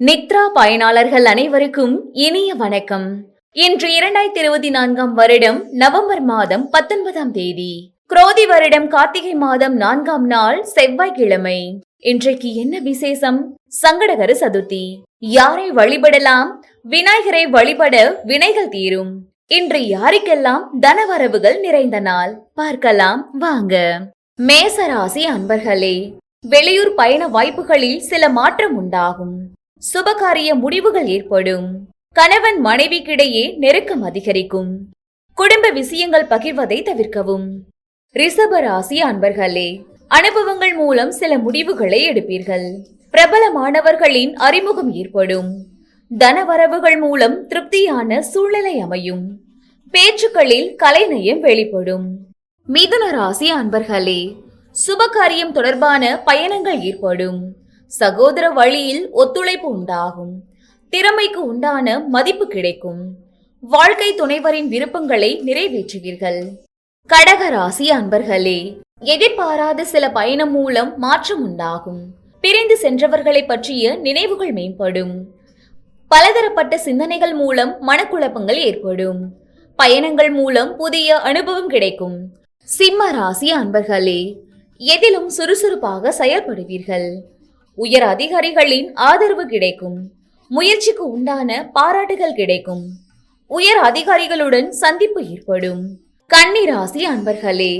நித்ரா பயனாளர்கள் அனைவருக்கும் இனிய வணக்கம். இன்று 2024 வருடம் நவம்பர் மாதம் 19ஆம் தேதி, குரோதி வருடம் கார்த்திகை மாதம் 4ஆம் நாள் செவ்வாய்க்கிழமை. இன்றைக்கு என்ன விசேஷம்? சங்கடகர சதுர்த்தி. யாரை வழிபடலாம்? விநாயகரை வழிபட வினைகள் தீரும். இன்று யாருக்கெல்லாம் தனவரவுகள் நிறைந்த நாள் பார்க்கலாம் வாங்க. மேசராசி அன்பர்களே, வெளியூர் பயண வாய்ப்புகளில் சில மாற்றம் உண்டாகும். சுபகாரிய முடிவுகள் ஏற்படும். கணவன் மனைவிக்கிடையே நெருக்கம் அதிகரிக்கும். குடும்ப விஷயங்கள் பகிர்வதை தவிர்க்கவும். ரிஷபராசி அன்பர்களே, அனுபவங்கள் மூலம் சில முடிவுகளை எடுப்பீர்கள். பிரபலமானவர்களின் அறிமுகம் ஏற்படும். தனவரவுகள் மூலம் திருப்தியான சூழ்நிலை அமையும். பேச்சுக்களில் கலைநயம் வெளிப்படும். மிதுன ராசி அன்பர்களே, சுபகாரியம் தொடர்பான பயணங்கள் ஏற்படும். சகோதர வழியில் ஒத்துழைப்பு உண்டாகும். திறமைக்கு உண்டான மதிப்பு கிடைக்கும். வாழ்க்கை துணைவரின் விருப்பங்களை நிறைவேற்றுவீர்கள். கடகராசி அன்பர்களே, எதிர்பாராத சில பயணம் மூலம் மாற்றம் உண்டாகும். பிரிந்து சென்றவர்களை பற்றிய நினைவுகள் மேம்படும். பலதரப்பட்ட சிந்தனைகள் மூலம் மனக்குழப்பங்கள் ஏற்படும். பயணங்கள் மூலம் புதிய அனுபவம் கிடைக்கும். சிம்ம ராசி அன்பர்களே, எதிலும் சுறுசுறுப்பாக செயல்படுவீர்கள். உயர் அதிகாரிகளின் ஆதரவு கிடைக்கும். முயற்சிக்கு உண்டான பாராட்டுகள் கிடைக்கும். உயர் அதிகாரிகளுடன் சந்திப்பு ஏற்படும். கன்னிராசி அன்பர்களே,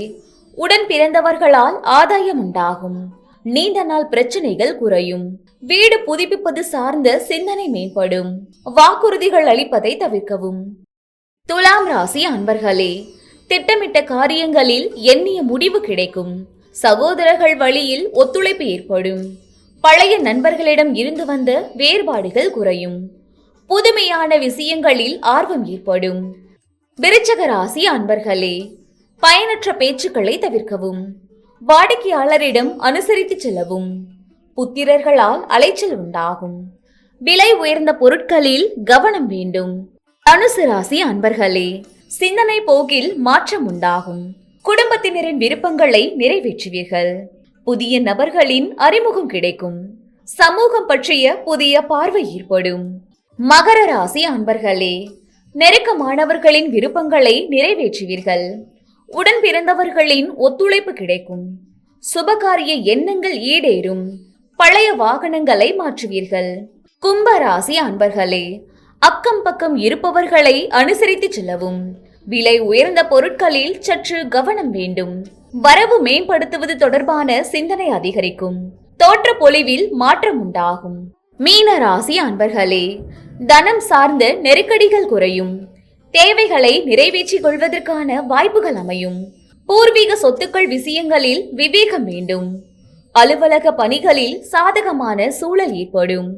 உடன் பிறந்தவர்களால் ஆதாயம் உண்டாகும். நீண்ட நாள் பிரச்சனைகள் குறையும். வீடு புதுப்பிப்பது சார்ந்த சிந்தனை மேம்படும். வாக்குறுதிகள் அளிப்பதை தவிர்க்கவும். துலாம் ராசி அன்பர்களே, திட்டமிட்ட காரியங்களில் எண்ணிய முடிவு கிடைக்கும். சகோதரர்கள் வழியில் ஒத்துழைப்பு ஏற்படும். பழைய நண்பர்களிடம் இருந்து வந்த வேறுபாடுகள் குறையும். புதுமையான விஷயங்களில் ஆர்வம் ஏற்படும். விருச்சக ராசி அன்பர்களே, பயனற்ற பேச்சுக்களை தவிர்க்கவும். வாடிக்கையாளரிடம் அனுசரித்து செல்லவும். புத்திரர்களால் அலைச்சல் உண்டாகும். விலை உயர்ந்த பொருட்களில் கவனம் வேண்டும். தனுசு ராசி அன்பர்களே, சிந்தனை போக்கில் மாற்றம் உண்டாகும். குடும்பத்தினரின் விருப்பங்களை நிறைவேற்றுவீர்கள். புதிய நபர்களின் அறிமுகம் கிடைக்கும். சமூகம் பற்றிய புதிய பார்வை ஏற்படும். மகர ராசி அன்பர்களே, நெருக்கமானவர்களின் விருப்பங்களை நிறைவேற்றுவீர்கள். உடன் பிறந்தவர்களின் ஒத்துழைப்பு கிடைக்கும். சுபகாரிய எண்ணங்கள் ஈடேறும். பழைய வாகனங்களை மாற்றுவீர்கள். கும்ப ராசி அன்பர்களே, அக்கம் பக்கம் இருப்பவர்களை அனுசரித்து செல்லவும். விலை உயர்ந்த பொருட்களில் சற்று கவனம் வேண்டும். வரவு மேம்படுத்துவது தொடர்பான சிந்தனை அதிகரிக்கும். தோற்ற பொலிவில் மாற்றம் உண்டாகும். மீன ராசி அன்பர்களே, தனம் சார்ந்த நெருக்கடிகள் குறையும். தேவைகளை நிறைவேற்றிக் கொள்வதற்கான வாய்ப்புகள் அமையும். பூர்வீக சொத்துக்கள் விஷயங்களில் விவேகம் வேண்டும். அலுவலக பணிகளில் சாதகமான சூழல் ஏற்படும்.